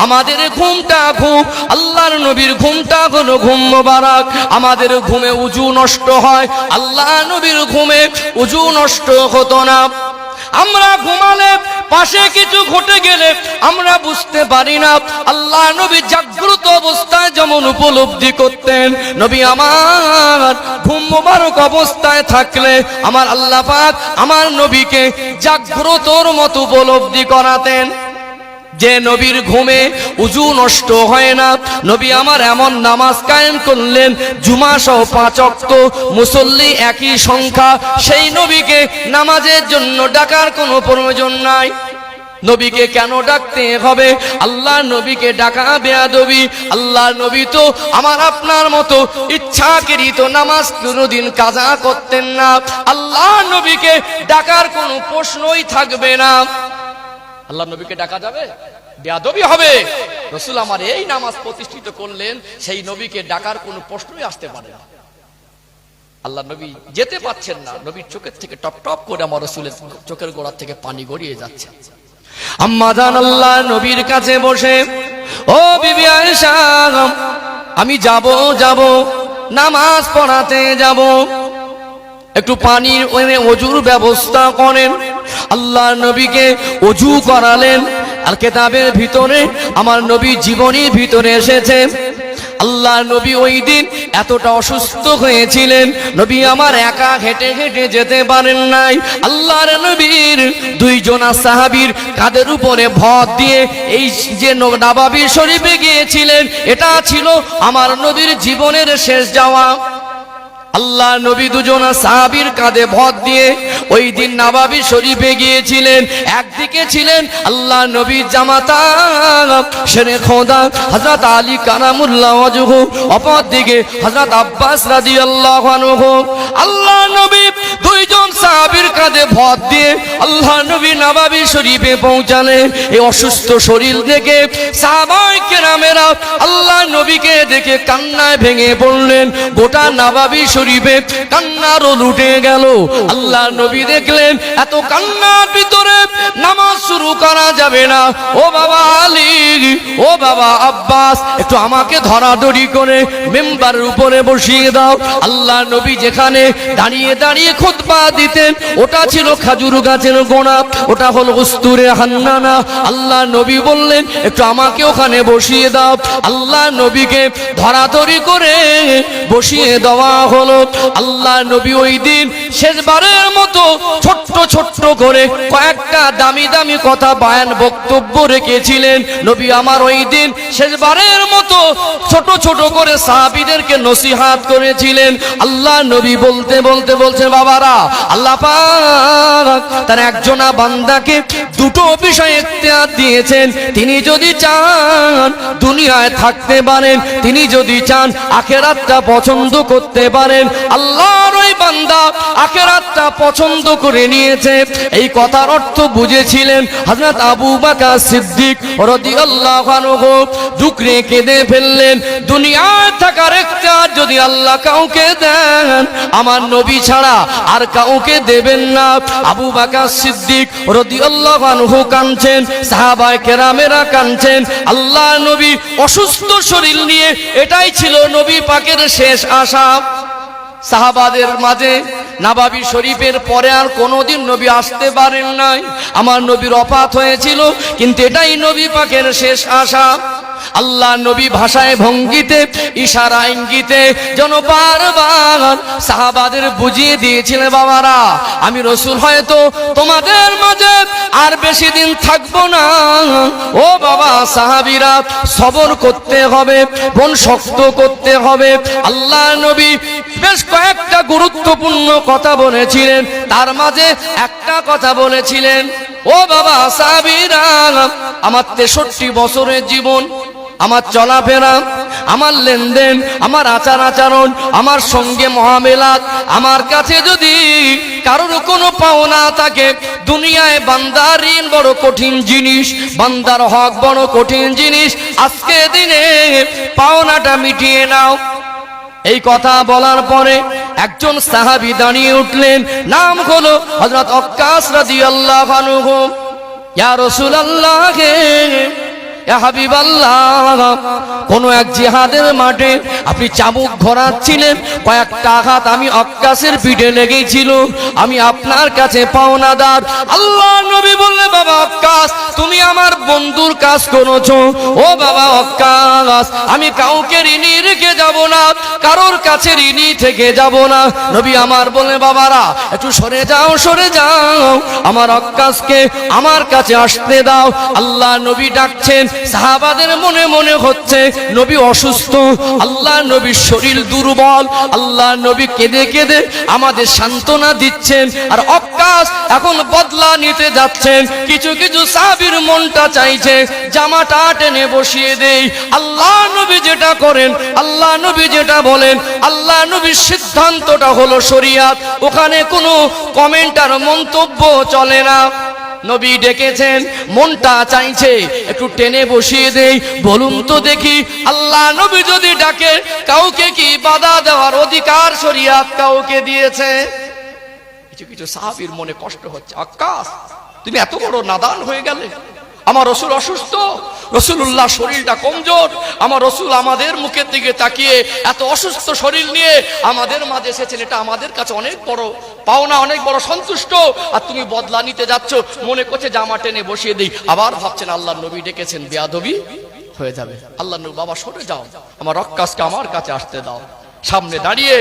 আমাদের ঘুমটা ঘুম, আল্লাহর নবীর ঘুমটা হলো ঘুম মোবারক। আমাদের ঘুমে উজু নষ্ট হয়, আল্লাহ নবীর ঘুমে উজু নষ্ট হতো না। আমরা ঘুমালে পাশে কিছু ঘটে গেলে আমরা বুঝতে পারি না, আল্লাহ নবী জাগ্রত অবস্থায় যেমন উপলব্ধি করতেন, নবী আমার ঘুম মোবারক অবস্থায় থাকলে আমার আল্লাহ পাক আমার নবীকে জাগ্রতর মতো উপলব্ধি করাতেন। যে নবীর ঘুমে উজু নষ্ট হয় না, নবী আমার এমন নামাজ কায়েম করলেন, জুমা সহ 5 ওয়াক্ত, মুসল্লি একই সংখ্যা, সেই নবীকে নামাজের জন্য ডাকার কোনো প্রয়োজন নাই। নবীকে কেন ডাকতে হবে? আল্লাহ নবীকে ডাকা বেয়াদবি। আল্লাহ নবী তো আমার আপনার মতো ইচ্ছাকৃত নামাজ কোনোদিন কাজা করতেন না, আল্লাহ নবীকে ডাকার কোনো প্রশ্নই থাকবে না। আল্লাহ নবীকে ডাকা যাবে? বেয়াদবি হবে। রাসূল আমার এই নামাজ প্রতিষ্ঠিত করলেন, সেই নবীকে ডাকার কোনো প্রশ্নই আসতে পারে না। আল্লাহ নবী যেতে পারছেন না, নবীর চোখের থেকে টপ টপ করে আমার রাসূলের চোখের গোড়া থেকে পানি গড়িয়ে যাচ্ছে। আম্মা জান আল্লাহ নবীর কাছে বসে, ও বিবি আয়েশা, আমি যাব নামাজ পড়াতে যাব, একটু পানির ওযুর ব্যবস্থা করেন। আল্লাহ নবীকে ওযু করালেন। আর কিতাবের ভিতরে আমার নবী জীবনীর ভিতরে এসেছে, আল্লাহ নবী ওই দিন এতটা অসুস্থ হয়েছিলেন, নবী আমার একা হেঁটে হেঁটে যেতে পারেন নাই। আল্লাহর নবীর 2 জন সাহাবীর কাঁধের উপরে ভর দিয়ে এই যে নববী শরীফে গিয়েছিলেন, এটা ছিল আমার নবীর জীবনের শেষ যাওয়া। আল্লাহ নবী 2 জন সাহাবীর কাঁধে ভর দিয়ে ওই দিন নববী শরীফে গিয়েছিলেন। একদিকে ছিলেন আল্লাহ নবীর জামাতা শেরে খোদা হযরত আলী কারামুল্লাহ ওয়াজহু, অপর দিকে হযরত আব্বাস রাদিয়াল্লাহু আনহু। আল্লাহ নবী 2 জন সাহাবীর কাঁধে ভর দিয়ে আল্লাহ নবী নববী শরীফে পৌঁছালেন। এই অসুস্থ শরীর দেখে সাহাবায়ে কেরামেরা আল্লাহ নবীকে দেখে কান্নায় ভেঙে পড়লেন। গোটা নববী শরীফে কান্নার লুটে গেল। আল্লাহ নবী দেখলেন এত কান্নার ভিতরে নামাজ শুরু করা যাবে না। ও বাবা আলী, ও বাবা আব্বাস, একটু আমাকে ধরাধরি করে মেম্বারের উপরে বসিয়ে দাও। আল্লাহ নবী যেখানে দাঁড়িয়ে দাঁড়িয়ে খুতবা দিতেন, ওটা ছিল খাজুর গাছের গোড়া, ওটা হলো উস্তুরে হান্নানা। আল্লাহ নবী বললেন একটু আমাকে ওখানে বসিয়ে দাও। আল্লাহ নবীকে ধরাধরি করে বসিয়ে দেওয়া হলো। হলো আল্লাহ নবী ওই দিন শেষবারের মতো ছোট্ট ছোট্ট করে কয়েকটা দামি দামি কথা বয়ান বক্তব্য রেখেছিলেন নবী আমার ওই দিন শেষবারের মতো ছোট ছোট করে সাহাবীদেরকে নসিহত করেছিলেন আল্লাহ নবী বলতে বলতে বলছেন বাবারা আল্লাহ পাক তার একজনা বান্দাকে দুটো বিষয়ে ইখতিয়ার দিয়েছেন তিনি যদি চান দুনিয়ায় থাকতে পারেন তিনি যদি চান আখিরাতটা পছন্দ করতে পারেন আল্লাহর ওই বান্দা আখিরাতটা পছন্দ করে নিয়েছে এই কথার অর্থ বুঝেছিলেন হযরত আবু বকর সিদ্দিক রাদিয়াল্লাহু আনহু দুকরে কেঁদে ফেললেন দুনিয়ায় থাকার ইখতিয়ার যদি আল্লাহ কাউকে দেন আমার নবী ছাড়া আর কাউকে দেবেন না আবু বকর সিদ্দিক রাদিয়াল্লাহু আনহু কাঁদছেন সাহাবায়ে কেরামেরা কাঁদছেন আল্লাহ নবী অসুস্থ শরীর নিয়ে এটাই ছিল নবী পাকের শেষ আশা সাহাবাদের মাঝে নববী শরীফের পরে আর কোনোদিন নবী আসতে পারেন নাই আমার নবীর ওফাত হয়েছিল কিন্তু এটাই নবী পাকের শেষ আশা আল্লাহ নবী ভাষায় ভঙ্গিতে ইশারা ইঙ্গিতে যেন বারবার সাহাবাদের বুঝিয়ে দিয়েছিলেন বাবারা আমি রাসূল হয়তো তোমাদের মাঝে আর বেশি দিন থাকবো না ও বাবা সাহাবীরা সবর করতে হবে মন শক্ত করতে হবে আল্লাহ নবী বেশ কয়েকটা গুরুত্বপূর্ণ কথা বলেছিলেন তার মাঝে একটা কথা বলেছিলেন ও বাবা সাহাবীরা আমার 63 বছরের জীবন আমার চলাফেরা আমার লেনদেন আমার আচার আচরণ আমার সঙ্গে মুআমেলাত আমার কাছে যদি কারোর কোনো পাওনা থাকে দুনিয়ায় বান্দার ঋণ বড় কঠিন জিনিস বান্দার হক বড় কঠিন জিনিস আজকে দিনে পাওনাটা মিটিয়ে নাও এই কথা বলার পরে একজন সাহাবী দাঁড়িয়ে উঠলেন নাম হলো হযরত ওয়াক্কাস রাদিয়াল্লাহু আনহু ইয়া রাসূলুল্লাহ ইয়া হাবিবাল্লাহ কোন এক জিহাদের মাঠে আপনি চাবুক ঘোরাচ্ছিলেন কয়েকটা আঘাত আমি ওয়াক্কাসের পিঠে লেগেছিল আমি আপনার কাছে পাওনাদার আল্লাহ নবী বললেন বাবা ওয়াক্কাস তুমি আমার বন্ধুর কাজ করেছো ও বাবা ওয়াক্কাস আমি কাউকে ঋণী রেখে যাব না কারোর কাছে ঋণী থেকে যাব না নবী আমার বলে বাবারা একটু সরে যাও আমার ওয়াক্কাসকে আমার কাছে আসতে দাও আল্লাহ নবী ডাকছেন সাহাবাদের মনে মনে হচ্ছে নবী অসুস্থ আল্লাহ নবীর শরীর দুর্বল আল্লাহ নবী কেঁদে কেঁদে আমাদের সান্ত্বনা দিচ্ছেন আর ওয়াক্কাস এখন বদলা নিতে যাচ্ছেন কিছু কিছু সাহাবীর মনটা চাইছে জামাটা টেনে বসিয়ে দেই আল্লাহ নবী যেটা করেন আল্লাহ নবী যেটা বলেন আল্লাহ নবীর সিদ্ধান্তটা হলো শরিয়াত ওখানে কোনো কমেন্ট আর মন্তব্য চলে না নবী ডেকেছেন মনটা চাইছে একটু টেনে বসিয়ে দেই বলুন তো দেখি আল্লাহ নবী যদি ডাকে কাউকে কি বাধা দেওয়ার অধিকার শরিয়াত কাউকে দিয়েছে কিছু কিছু সাহাবীর মনে কষ্ট হচ্ছে ওয়াক্কাস তুমি এত বড় নাদান হয়ে গেলে আমার রাসূল অসুস্থ রাসূলুল্লাহ শরীরটা কমজোর আমার রাসূল আমাদের মুখের দিকে তাকিয়ে এত অসুস্থ শরীর নিয়ে আমাদের মাঝে এসেছেন এটা আমাদের কাছে অনেক বড় পাওনা অনেক বড় সন্তুষ্ট আর তুমি বদলা নিতে যাচ্ছ মনে করছে জামা টেনে বসিয়ে দেই আবার ভাবছেন আল্লাহর নবী ডেকেছেন বেয়াদবি হয়ে যাবে আল্লাহর নবী বাবা সরে যাও আমার ওয়াক্কাসকে আমার কাছে আসতে দাও সামনে দাঁড়িয়ে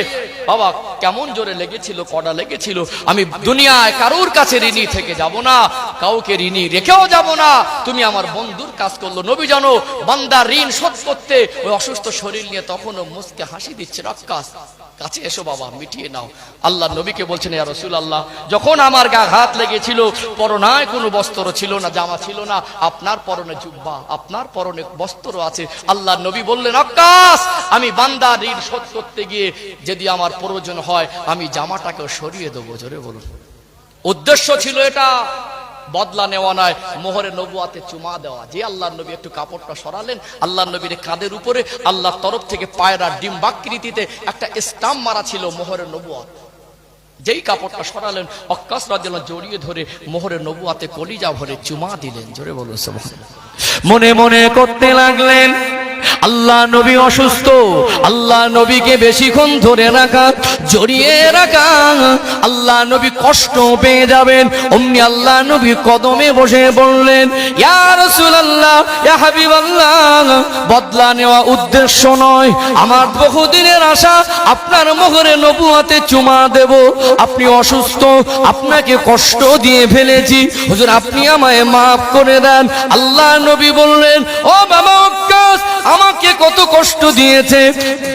বাবা কেমন জোরে লেগেছিল কড়া লেগেছিল আমি দুনিয়ায় কারোর কাছে ঋণী থেকে যাব না কাউকে ঋণী রেখেও যাব না তুমি আমার বন্ধুর কাজ করলো নবী জানো বান্দা ঋণ শোধ করতে ওই অসুস্থ শরীর নিয়ে তখনও মুস্কে হাসি দিচ্ছে ওয়াক্কাস কাছে এসো বাবা মিটিয়ে নাও আল্লাহ নবীকে বলছেন ইয়া রাসূলুল্লাহ যখন আমার গা হাত লেগেছিল পরনায় কোনো বস্ত্র ছিল না জামা ছিল না আপনার পরনে জুব্বা আপনার পরনে বস্ত্র আছে আল্লাহ নবী বললেন ওয়াক্কাস আমি বান্দার ঋণ শোধ করতে গিয়ে যদি আমার প্রয়োজন হয় আমি জামাটাকেও সরিয়ে দেবো জোরে বলুন উদ্দেশ্য ছিল এটা বদলা নেওয়া নয় মোহরে নবুয়াতে চুমা দেওয়া যে আল্লাহর নবী একটু কাপড়টা সরালেন আল্লাহর নবীর কাঁধের উপরে আল্লাহর তরফ থেকে পায়রা ডিম্বাকৃতিতে একটা স্টাম্প মারা ছিল মোহরে নবুয়াত যেই কাপড়টা সরালেন ওয়াক্কাস রাদিয়াল্লাহু জড়িয়ে ধরে মোহরে নবুয়াতে কলিজা ভরে চুমা দিলেন জোরে বলুন সুবহানাল্লাহ মনে মনে করতে লাগলেন আল্লাহ নবী অসুস্থ, আল্লাহ নবীকে বেশিক্ষণ ধরে রাখা, জড়িয়ে রাখা, আল্লাহ নবী কষ্ট পেয়ে যাবেন। অমনি আল্লাহ নবী কদমে বসে বললেন, ইয়া রাসূলুল্লাহ, ইয়া হাবিবাল্লাহ, বদলা নেওয়া উদ্দেশ্য নয়, আমার বহুদিনের আশা আপনার মোহরে নবুয়তে চুমা দেব। আপনি অসুস্থ, আপনাকে কষ্ট দিয়ে ফেলেছি, হুজুর আপনি আমায় মাফ করে দেন। আল্লাহ নবী বললেন, ও বাবা ওয়াক্কাস, আমাকে কত কষ্ট দিয়েছে,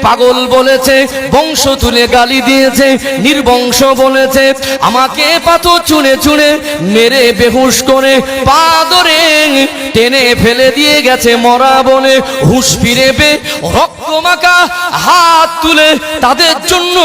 পাগল বলেছে, বংশ তুলে গালি দিয়েছে, নির্বংশ বলেছে, আমাকে পাথর চুনে চুনে মেরে বেহুশ করে পা ধরে টেনে ফেলে দিয়ে গেছে মরা বলে। হুঁশ ফিরে পেয়ে রক্তমাখা হাত তুলে তাদের জন্য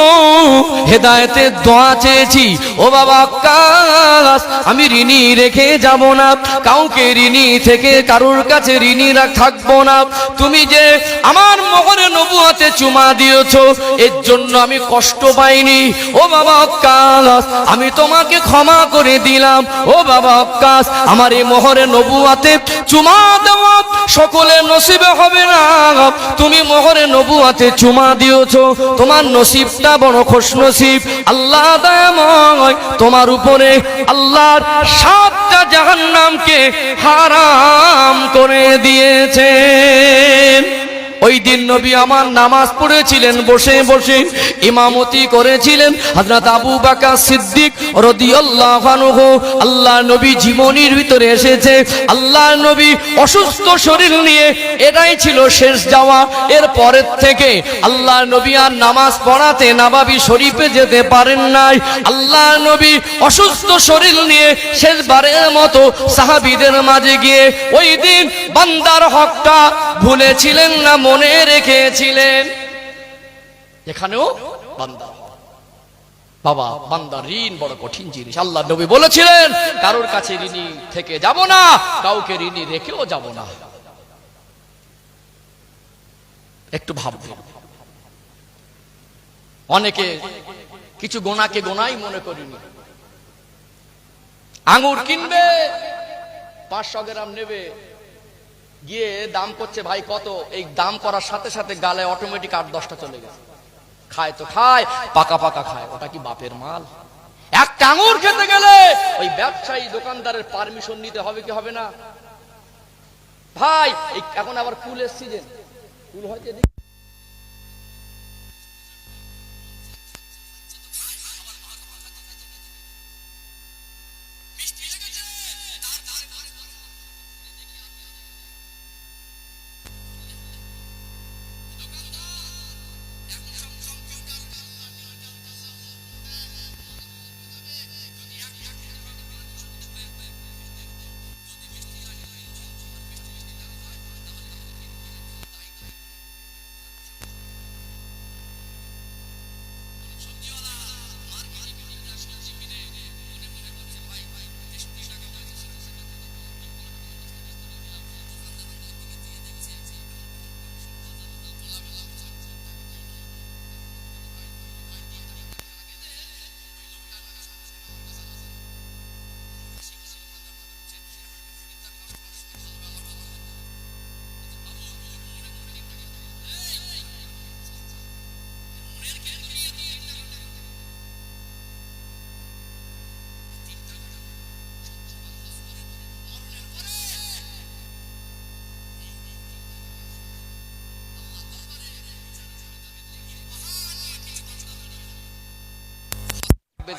হেদায়েতের দোয়া চেয়েছি। ও বাবা ওয়াক্কাস, আমি ঋণী রেখে যাব না, কাউকে ঋণী থেকে কারোর কাছে ঋণী থাকবো না। তুমি যে আমার মোহরে নবুয়তে চুমা দিয়েছো, এর জন্য আমি কষ্ট পাইনি। ও বাবা ওয়াক্কাস, আমি তোমাকে ক্ষমা করে দিলাম। ও বাবা ওয়াক্কাস, আমার এই মোহরে নবুয়তে চুমা দেওয়া সকলের নসিবে হবে না। তুমি মোহরে নবুয়তে চুমা দিয়েছো, তোমার নসিবটা বড় খুশনসিব। আল্লাহ দয়াময় তোমার উপরে আল্লাহর 7টা জাহান্নামকে হারাম করে দিয়েছেন। ওই দিন নবী আমার নামাজ পড়েছিলেন, বসে বসে ইমামতি করেছিলেন হযরত আবু বকর সিদ্দিক রাদিয়াল্লাহু আনহু। আল্লাহ নবী জীবনীর ভিতরে এসেছে, আল্লাহ নবী অসুস্থ শরীর নিয়ে এটাই ছিল শেষ যাওয়া। এর পরের থেকে আল্লাহ নবী আর নামাজ পড়াতে নববী শরীফে যেতে পারেন নাই। আল্লাহ নবী অসুস্থ শরীর নিয়ে শেষবারের মতো সাহাবীদের মাঝে গিয়ে ওই দিন বান্দার হকটা ভুলেছিলেন না, মনে রেখেছিলেন। এখানেও বান্দা, বাবা বান্দার ঋণ বড় কঠিন জিনিস। আল্লাহ নবী বলেছিলেন, কারোর কাছে ঋণী থেকে যাব না, কাউকে ঋণী রেখেও যাব না। একটু ভাববেন, অনেকে কিছু গোনাকে গোনাই মনে করিনি। আঙ্গুর কিনবে, 500 গ্রাম নেবে, গিয়ে দাম করছে ভাই কত, এই দাম করার সাথে সাথে গালে অটোমেটিক 8-10টা চলে গেছে। খায় তো খায়, পাকা পাকা খায়, ওটা কি বাপের মাল? একটা আঙ্গুর খেতে গেলে ওই ব্যবসায়ী দোকানদারের পারমিশন নিতে হবে কি হবে না ভাই? এখন আবার কুলের সিজন, কুল হয়তো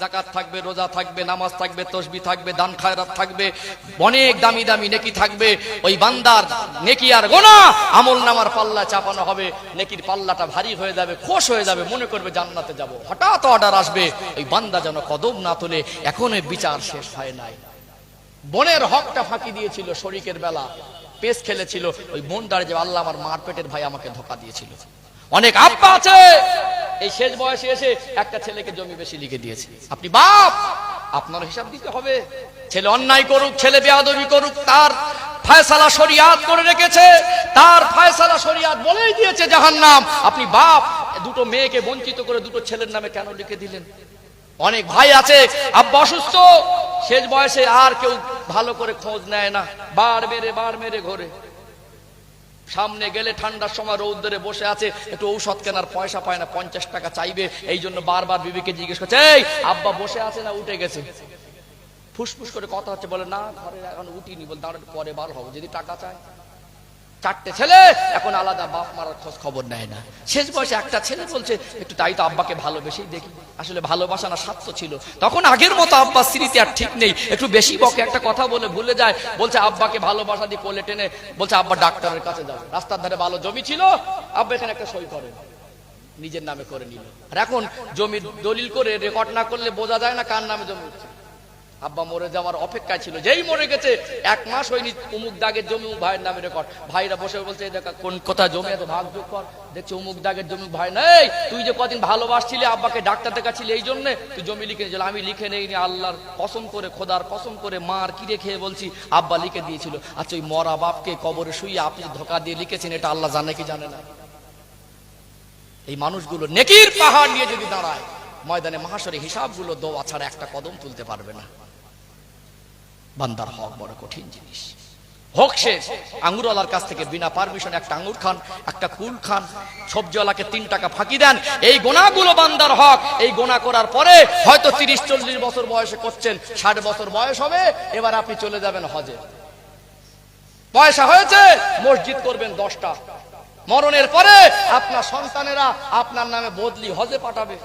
যাকাত থাকবে, রোজা থাকবে, নামাজ থাকবে, তাসবিহ থাকবে, দান খায়রাত থাকবে, অনেক দামি দামি নেকি থাকবে। ওই বান্দার নেকি আর গুনাহ আমলনামার পাল্লা চাপানো হবে, নেকির পাল্লাটা ভারী হয়ে যাবে, খোশ হয়ে যাবে, মনে করবে জান্নাতে যাব। হঠাৎ অর্ডার আসবে, ওই বান্দা যেন কদম না তোলে, এখনো বিচার শেষ হয় নাই। বোনের হকটা ফাঁকি দিয়েছিল, শরীকের বেলা পেস খেলেছিল, ওই বোন দাঁড়িয়ে যে আল্লাহ আমার মার পেটের ভাই আমাকে ধোঁকা দিয়েছিল। অনেক আব্বা আছে এই শেষ বয়সে এসে একটা ছেলেকে জমি বেশি লিখে দিয়েছে। আপনি বাপ, আপনার হিসাব দিতে হবে। ছেলে অন্যায় করুক, ছেলে বেয়াদবি করুক, তার ফয়সালা শরিয়াত করে রেখেছে, তার ফয়সালা শরিয়াত বলেই দিয়েছে জাহান্নাম। আপনি বাপ, দুটো মেয়েকে বঞ্চিত করে দুটো ছেলের নামে কেন লিখে দিলেন? অনেক ভাই আছে আব্বা অসুস্থ, শেষ বয়সে আর কেউ ভালো করে খোঁজ নেয় না, বার মেরে ঘরে। সামনে গেলে ঠান্ডার সময় রৌদ্রে বসে আছে, একটু ঔষধ কেনার পয়সা পায় না, 50 টাকা চাইবে। এই জন্য বারবার বিবিকে জিজ্ঞেস করছে, এই আব্বা বসে আছে না উঠে গেছে? ফুসফুস করে কথা হচ্ছে, বলে না ঘরে এখন উঠিনি, বল দাঁড়া পরে বার হবো যদি টাকা চায়। 4টে ছেলে এখন আলাদা, বাপ মারার খোঁজ খবর নেয় না। শেষ বয়সে একটা ছেলে বলছে, একটু তাই তো আব্বাকে ভালোবেসেই দেখি। আসলে ভালোবাসা না স্বার্থ ছিল তখন, আগের মতো আব্বার স্মৃতি আর ঠিক নেই, একটু বেশি বকে, একটা কথা বলে ভুলে যায়। বলছে আব্বাকে ভালোবাসা দিয়ে কোলে টেনে বলছে, আব্বা ডাক্তারের কাছে যাও। রাস্তার ধারে ভালো জমি ছিল, আব্বা এখানে একটা সই করেন, নিজের নামে করে নিল। আর এখন জমির দলিল করে রেকর্ড না করলে বোঝা যায় না কার নামে জমি হচ্ছে। আব্বা মরে যাওয়ার অপেক্ষায় ছিল, যেই মরে গেছে 1 মাস হয়নি, অমুক দাগের জমি ভাইয়ের নামে রেকর্ড। ভাইরা বসে বলছে, দেখা কোন কোথায় জমি আছে ভাগ যোগ কর, দেখছে অমুক দাগের জমি ভাই নেই। তুই যে কদিন ভালোবাসছিলি আব্বাকে, ডাক্তার দেখাচ্ছিলি, এই জন্য তুই জমি লিখে নিয়েছিল। আমি লিখে নেইনি, আল্লাহর কসম করে, খোদার কসম করে, মার কিরে খেয়ে বলছি আব্বা লিখে দিয়েছিল। আচ্ছা ওই মরা বাপকে কবরে শুয়ে আপনি ধোকা দিয়ে লিখেছেন, এটা আল্লাহ জানে কি জানে না? এই মানুষগুলো নেকির পাহাড় নিয়ে যদি দাঁড়ায়, ময়দানে মাহশরে হিসাবগুলো দোয়া ছাড়া একটা কদম তুলতে পারবে না। বান্দার হক বড় কঠিন জিনিস। হক শেষ, আঙ্গুরওয়ালার কাছ থেকে বিনা পারমিশনে একটা আঙ্গুর খান, একটা কুল খান, সবজিওয়ালাকে 3 টাকা ফাঁকি দেন, এই গোনাগুলো বান্দার হক। এই গোনা করার পরে হয়তো 30-40 বছর বয়সে করছেন, 60 বছর বয়স হবে, এবার আপনি চলে যাবেন হজে। পয়সা হয়েছে, মসজিদ করবেন 10টা। মরণের পরে আপনার সন্তানেরা আপনার নামে বদলি হজে পাঠাবে।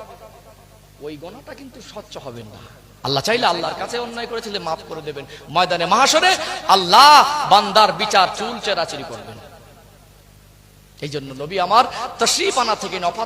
ওই গোনাটা কিন্তু স্বচ্ছ হবেন না। আল্লাহ চাইলে আল্লাহর কাছে অন্যায় করেছিলে মাফ করে দেবেন। ময়দানে মাহশরে আল্লাহ বান্দার বিচার চুল চেরাচুরি করবেন। এই জন্য নবী আমার তাশরীফ আনা থেকে নফা